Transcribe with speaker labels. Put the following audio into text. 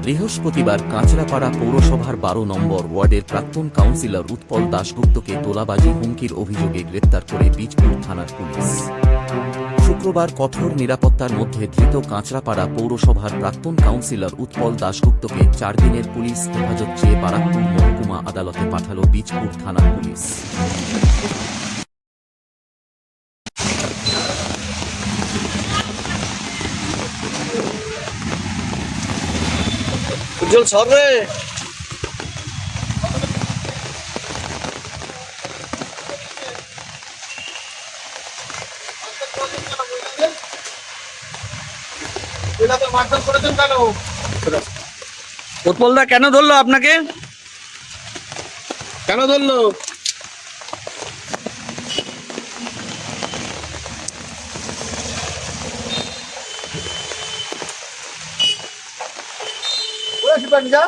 Speaker 1: বৃহস্পতিবার কাঁচরাপাড়া পৌরসভার ১২ নম্বর ওয়ার্ডের প্রাক্তন কাউন্সিলর উৎপল দাশগুপ্তকে তোলাবাজি হুমকির অভিযোগে গ্রেপ্তার করে বীজপুর থানার পুলিশ। শুক্রবার কঠোর নিরাপত্তার মধ্যে ধৃত কাঁচরাপাড়া পৌরসভার প্রাক্তন কাউন্সিলর উৎপল দাশগুপ্তকে ৪ দিনের পুলিশ হেফাজত চেয়ে বারাকপুর মহকুমা আদালতে পাঠাল বীজপুর থানার পুলিশ।
Speaker 2: উজ্জ্বল সর রে
Speaker 3: উৎপল দা কেন ধরলো আপনাকে?
Speaker 2: কেন ধরলো? ওরা কি পানি যা